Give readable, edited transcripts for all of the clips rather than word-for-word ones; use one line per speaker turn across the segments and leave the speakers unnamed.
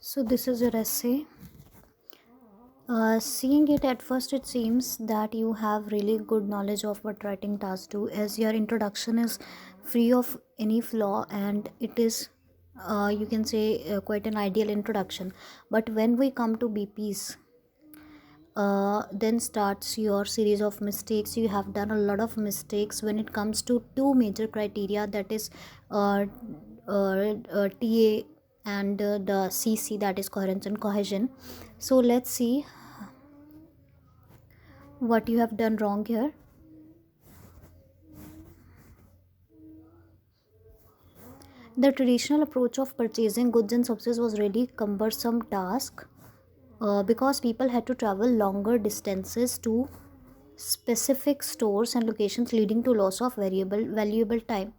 So this is your essay. Seeing it at first, it seems that you have really good knowledge of what writing tasks do, as your introduction is free of any flaw and it is, you can say, quite an ideal introduction. But when we come to BPs, then starts your series of mistakes. You have done a lot of mistakes when it comes to two major criteria, that is TA and the CC, that is coherence and cohesion. So let's see what you have done wrong here. The traditional approach of purchasing goods and services was really cumbersome task, because people had to travel longer distances to specific stores and locations, leading to loss of valuable time.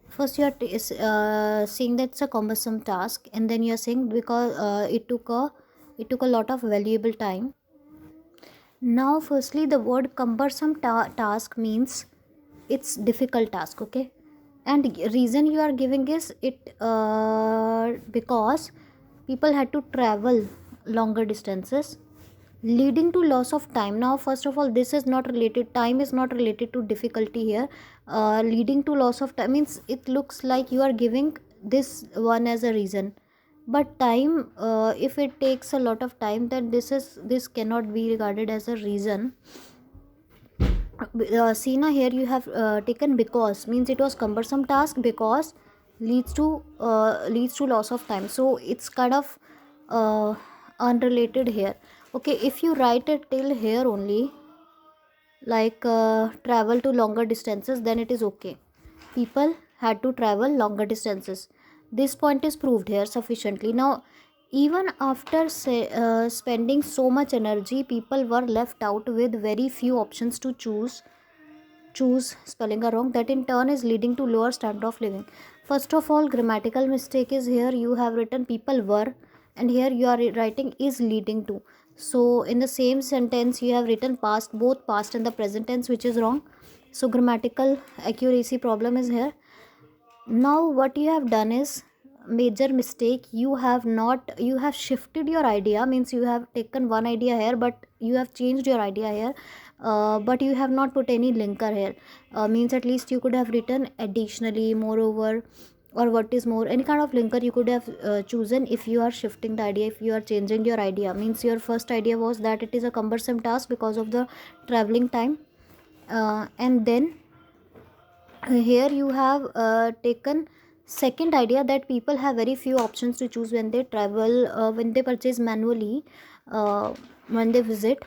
First you are saying that's a cumbersome task, and then you are saying because it took a lot of valuable time. Now firstly, the word cumbersome task means it's difficult task, okay? And reason you are giving is it because people had to travel longer distances, leading to loss of time. Now first of all, this is not related, time is not related to difficulty here. Leading to loss of time means it looks like you are giving this one as a reason, but time, if it takes a lot of time, then this cannot be regarded as a reason. Sina, here you have taken because, means it was cumbersome task because leads to loss of time, so it's kind of unrelated here. Okay, if you write it till here only, like travel to longer distances, then it is okay. People had to travel longer distances. This point is proved here sufficiently. Now even after spending so much energy, people were left out with very few options to choose spelling are wrong, that in turn is leading to lower standard of living. First of all, grammatical mistake is here. You have written people were, and here you are writing is leading to. So in the same sentence you have written past, both past and the present tense, which is wrong. So grammatical accuracy problem is here. Now what you have done is major mistake. You have shifted your idea, means you have taken one idea here but you have changed your idea here. But you have not put any linker here. Means at least you could have written additionally, moreover, or what is more, any kind of linker you could have chosen. If you are shifting the idea, if you are changing your idea, means your first idea was that it is a cumbersome task because of the traveling time, and then here you have taken second idea, that people have very few options to choose when they travel, when they purchase manually, when they visit,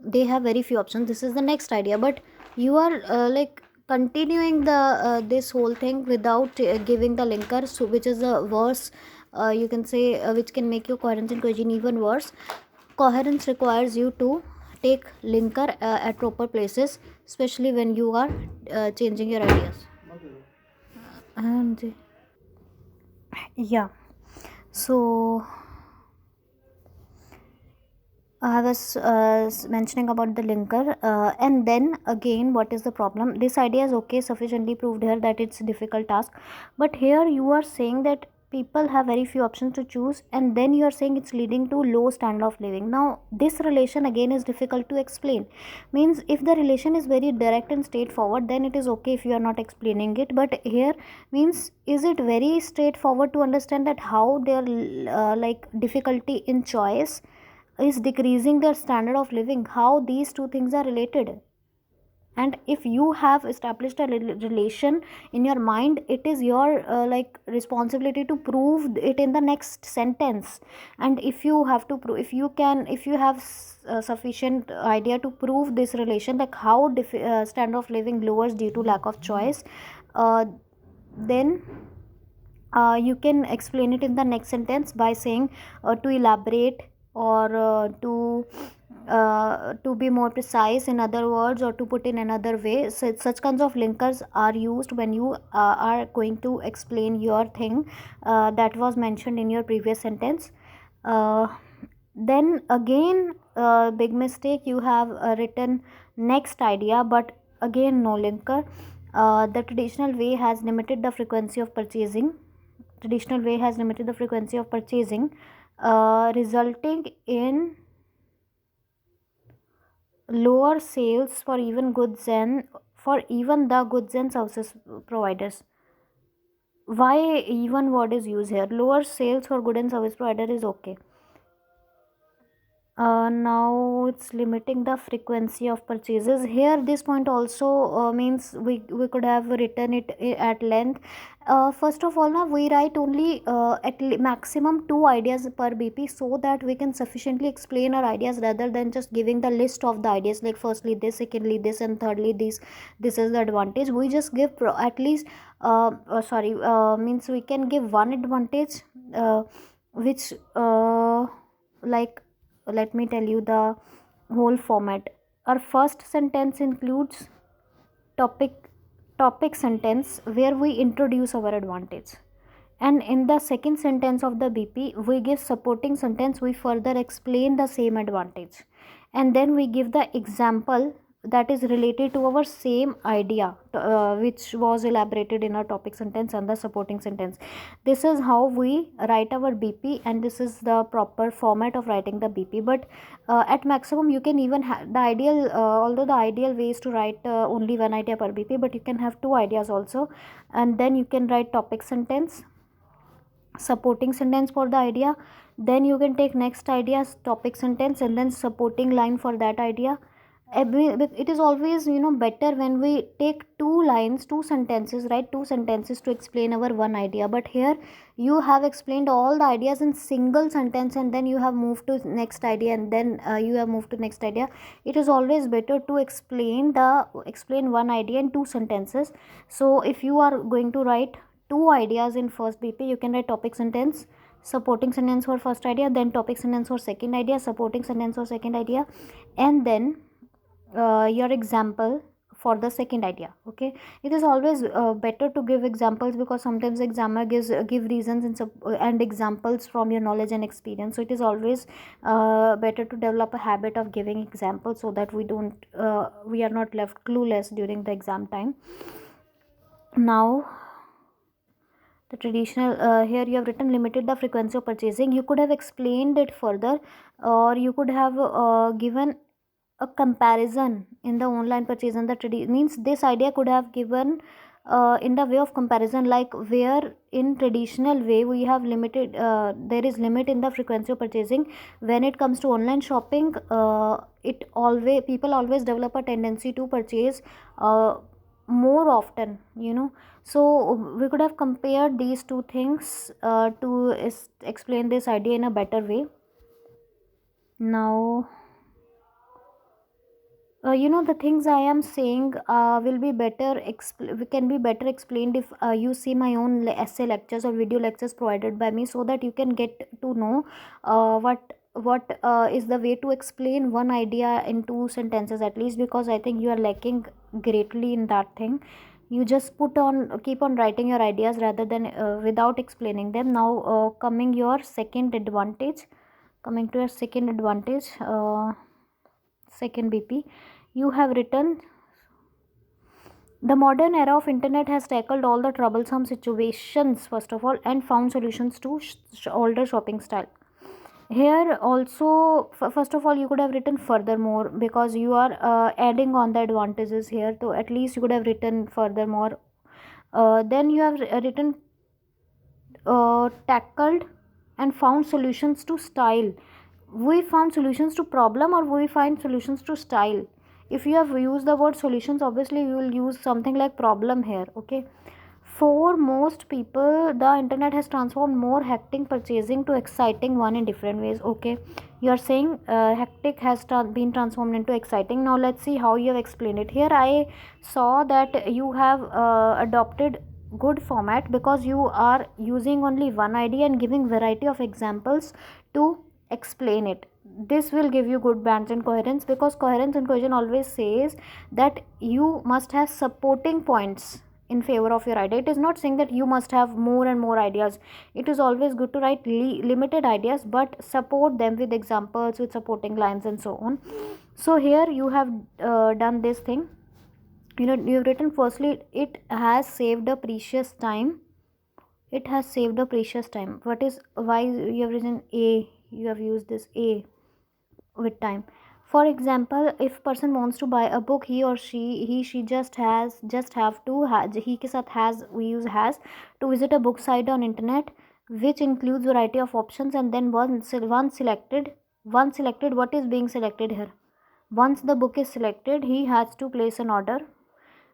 they have very few options. This is the next idea, but you are like continuing the this whole thing without giving the linker, so which is a worse, you can say, which can make your coherence and cohesion even worse. Coherence requires you to take linker at proper places, especially when you are changing your ideas. And yeah, so I was mentioning about the linker, and then again, what is the problem? This idea is okay, sufficiently proved here that it's a difficult task, but here you are saying that people have very few options to choose, and then you are saying it's leading to low standard of living. Now, this relation again is difficult to explain. Means if the relation is very direct and straightforward, then it is okay if you are not explaining it. But here, means is it very straightforward to understand that how their like difficulty in choice is decreasing their standard of living, how these two things are related? And if you have established a relation in your mind, it is your like responsibility to prove it in the next sentence. And if you have to prove, if you have sufficient idea to prove this relation, like how standard of living lowers due to lack of choice, then you can explain it in the next sentence by saying to elaborate, or to be more precise, in other words, or to put in another way. So such kinds of linkers are used when you are going to explain your thing that was mentioned in your previous sentence. uh, then again, big mistake, you have written next idea but again no linker. The traditional way has limited the frequency of purchasing. traditional way has limited the frequency of purchasing, resulting in lower sales for even goods and for even the goods and services providers. Why even word is used here? Lower sales for good and service provider is okay. Now it's limiting the frequency of purchases. Here this point also means we could have written it at length. First of all, now we write only maximum 2 ideas per BP, so that we can sufficiently explain our ideas rather than just giving the list of the ideas, like firstly this, secondly this, and thirdly this is the advantage. We just give at least means we can give one advantage, which like let me tell you the whole format. Our first sentence includes topic topic sentence where we introduce our advantage, and in the second sentence of the BP we give supporting sentence, we further explain the same advantage, and then we give the example that is related to our same idea, which was elaborated in our topic sentence and the supporting sentence. This is how we write our BP, and this is the proper format of writing the BP. But at maximum you can even have the ideal, although the ideal way is to write only one idea per BP, but you can have two ideas also, and then you can write topic sentence, supporting sentence for the idea, then you can take next ideas, topic sentence, and then supporting line for that idea. It is always better when we take two lines, two sentences, right, two sentences to explain our one idea. But here you have explained all the ideas in single sentence, and then you have moved to next idea, and then you have moved to next idea. It is always better to explain one idea in two sentences. So if you are going to write two ideas in first BP, you can write topic sentence, supporting sentence for first idea, then topic sentence for second idea, supporting sentence for second idea, and then your example for the second idea. Okay, it is always better to give examples, because sometimes examiner give reasons and examples from your knowledge and experience. So it is always better to develop a habit of giving examples, so that we are not left clueless during the exam time. Now the traditional, here you have written limited the frequency of purchasing. You could have explained it further, or you could have given a comparison in the online purchase, and means this idea could have given in the way of comparison, like where in traditional way we have limited, there is limit in the frequency of purchasing. When it comes to online shopping, people always develop a tendency to purchase more often, so we could have compared these two things to explain this idea in a better way. Now the things I am saying will be can be better explained if you see my own essay lectures or video lectures provided by me, so that you can get to know what is the way to explain one idea in two sentences at least, because I think you are lacking greatly in that thing. You just keep on writing your ideas rather than without explaining them. Now coming to your second advantage, second BP, you have written the modern era of internet has tackled all the troublesome situations first of all, and found solutions to older shopping style. Here also, first of all, you could have written furthermore, because you are adding on the advantages here, so at least you could have written furthermore. Then you have written tackled and found solutions to style. We found solutions to problem, or we find solutions to style? If you have used the word solutions, obviously you will use something like problem here. Okay, for most people the internet has transformed more hectic purchasing to exciting one in different ways. Okay, you are saying hectic has been transformed into exciting. Now let's see how you have explained it. Here I saw that you have adopted good format, because you are using only one idea and giving variety of examples to explain it. This will give you good balance and coherence, because coherence and cohesion always says that you must have supporting points in favor of your idea. It is not saying that you must have more and more ideas. It is always good to write limited ideas, but support them with examples, with supporting lines, and so on. So here you have done this thing. You've written firstly, it has saved a precious time it has saved a precious time. What is why you have written a, you have used this a with time. For example, if person wants to buy a book, he or she just have to he के साथ has, we use has, to visit a book site on internet which includes variety of options, and then once selected, what is being selected here, once the book is selected, he has to place an order.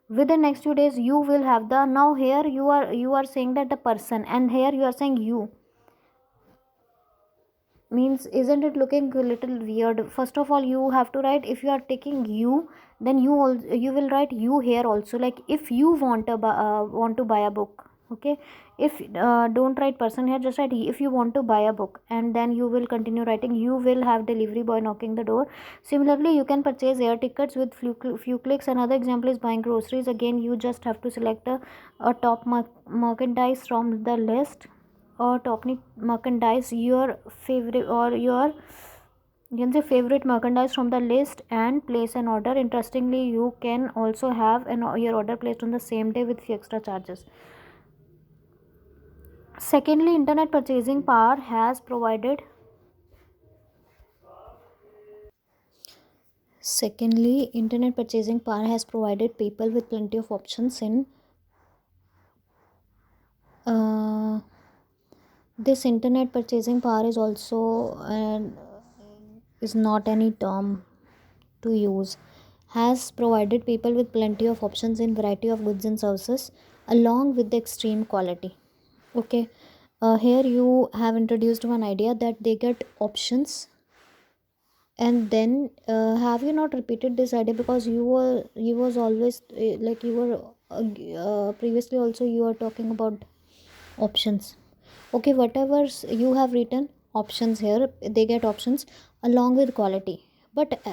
Within next 2 days you will have the, now here you are saying that the person, and here you are saying you, means isn't it looking a little weird? First of all, you have to write, if you are taking you, then you will write you here also, like if you want to buy a book. Okay, if don't write person here, just write if you want to buy a book, and then you will continue writing, you will have delivery boy knocking the door. Similarly, you can purchase air tickets with few clicks. Another example is buying groceries. Again, you just have to select a top merchandise from the list, or topic merchandise, your favorite, or your, you can say favorite merchandise from the list, and place an order. Interestingly, you can also have your order placed on the same day with few extra charges. Secondly, internet purchasing power has provided people with plenty of options in uh, this internet purchasing power is also is not any term to use, has provided people with plenty of options in variety of goods and services along with the extreme quality. Okay, here you have introduced one idea that they get options, and then have you not repeated this idea, because you was always like you were previously also you are talking about options. Okay, whatever you have written options here, they get options along with quality, but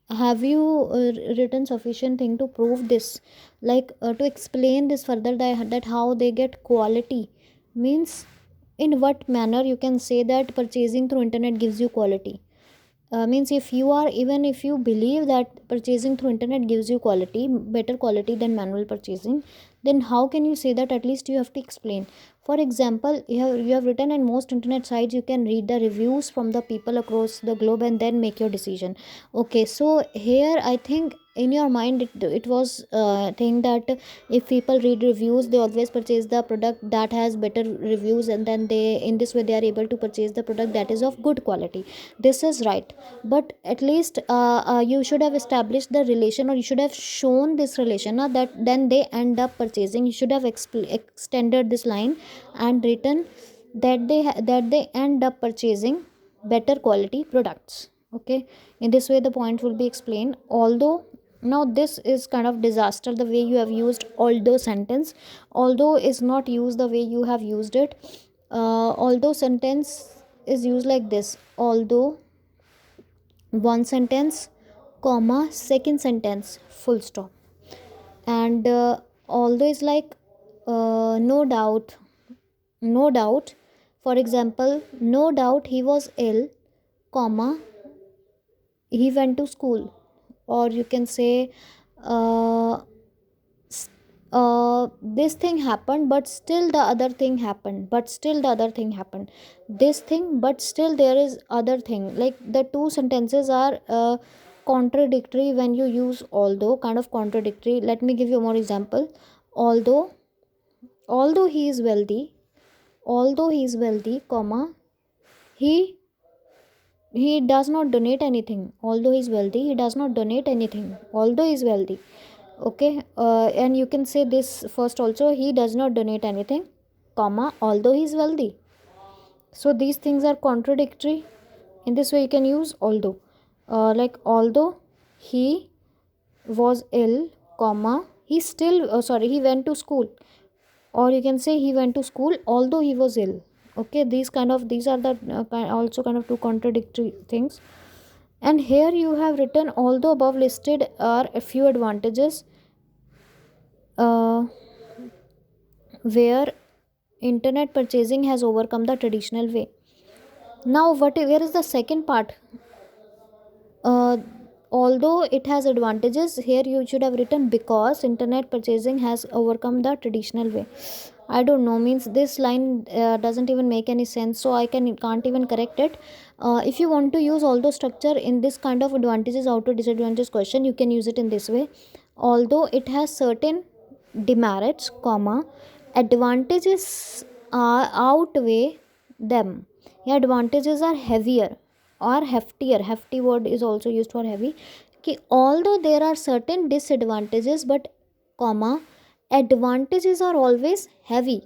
have you written sufficient thing to prove this, like to explain this further, that how they get quality, means in what manner you can say that purchasing through internet gives you quality. Means if you are, even if you believe that purchasing through internet gives you quality, better quality than manual purchasing, then how can you say that? At least you have to explain. For example, you have written, in most internet sites you can read the reviews from the people across the globe and then make your decision. Okay, so here I think in your mind it was thing that if people read reviews, they always purchase the product that has better reviews, and then they, in this way, they are able to purchase the product that is of good quality. This is right, but at least you should have established the relation, or you should have shown this relation, that then they end up purchasing. You should have extended this line and written that they end up purchasing better quality products. Okay, in this way the point will be explained. Although, now this is kind of disaster, the way you have used although sentence. Although is not used the way you have used it. Although sentence is used like this: although, one sentence, comma, second sentence, full stop. And although is like no doubt. For example, no doubt he was ill, comma, he went to school. Or you can say uh, this thing happened, but still the other thing happened, this thing, but still there is other thing. Like the two sentences are contradictory when you use although, kind of contradictory. Let me give you more example. Although although he is wealthy, comma, he he does not donate anything. Although he is wealthy, he does not donate anything, although he is wealthy. Okay, and you can say this first also: he does not donate anything, comma, although he is wealthy. So these things are contradictory. In this way you can use although, like although he was ill, comma, he still sorry, he went to school. Or you can say he went to school although he was ill. Okay, these are the also kind of two contradictory things. And here you have written, although above listed are a few advantages uh, where internet purchasing has overcome the traditional way. Now where is the second part? uh, Although it has advantages, here you should have written because internet purchasing has overcome the traditional way. I don't know, means this line doesn't even make any sense, so I can't even correct it. If you want to use although structure in this kind of advantages out to disadvantages question, you can use it in this way: although it has certain demerits, comma, advantages outweigh them. Yeah, advantages are heavier or heftier. Hefty word is also used for heavy. Okay, although there are certain disadvantages, but comma, advantages are always heavy.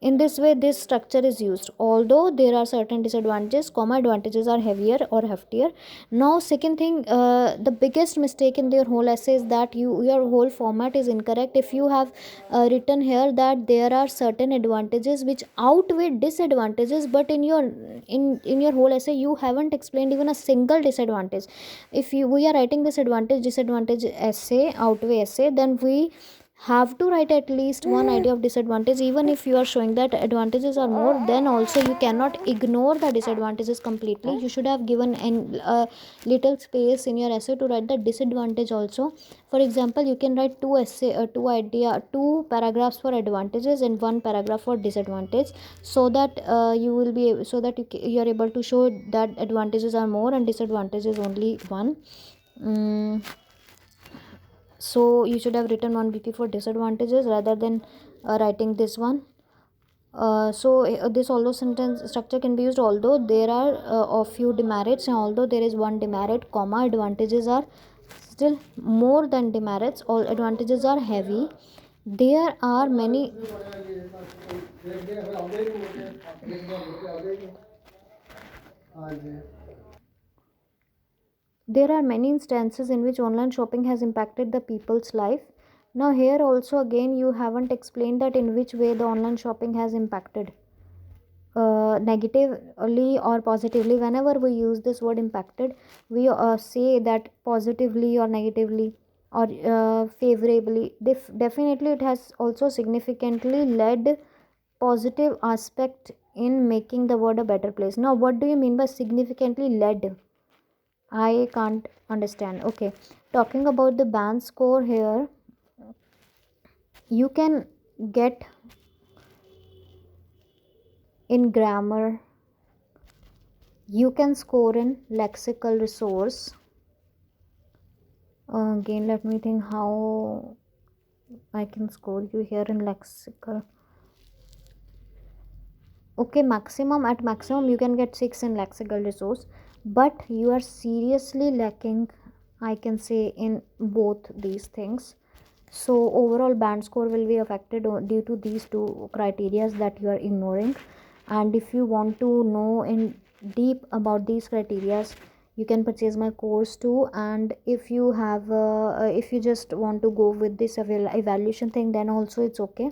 In this way this structure is used: although there are certain disadvantages, comma, advantages are heavier or heftier. Now second thing, the biggest mistake in their whole essay is that your whole format is incorrect. If you have written here that there are certain advantages which outweigh disadvantages, but in your whole essay you haven't explained even a single disadvantage. If we are writing this advantage disadvantage essay, outweigh essay, then we have to write at least one idea of disadvantage. Even if you are showing that advantages are more, then also you cannot ignore the disadvantages completely. You should have given a little space in your essay to write the disadvantage also. For example, you can write two paragraphs for advantages and one paragraph for disadvantage, so that you will be so that you are able to show that advantages are more and disadvantages only one. Mm, so you should have written one BP for disadvantages rather than writing this one. This although sentence structure can be used: although there are a few demerits, and although there is one demerit, comma, advantages are still more than demerits, all advantages are heavy. There are many There are many instances in which online shopping has impacted the people's life. Now here also again you haven't explained that in which way the online shopping has impacted, negatively or positively. Whenever we use this word impacted, we say that positively or negatively or favorably. Definitely it has also significantly led positive aspect in making the world a better place. Now what do you mean by significantly led? I can't understand. Okay, talking about the band score here, you can get in grammar, you can score in lexical resource. Again, let me think how I can score you here in lexical. Okay, maximum you can get 6 in lexical resource, but you are seriously lacking, I can say, in both these things. So overall band score will be affected due to these two criterias that you are ignoring. And if you want to know in deep about these criterias, you can purchase my course too. And if you just want to go with this evaluation thing, then also it's okay.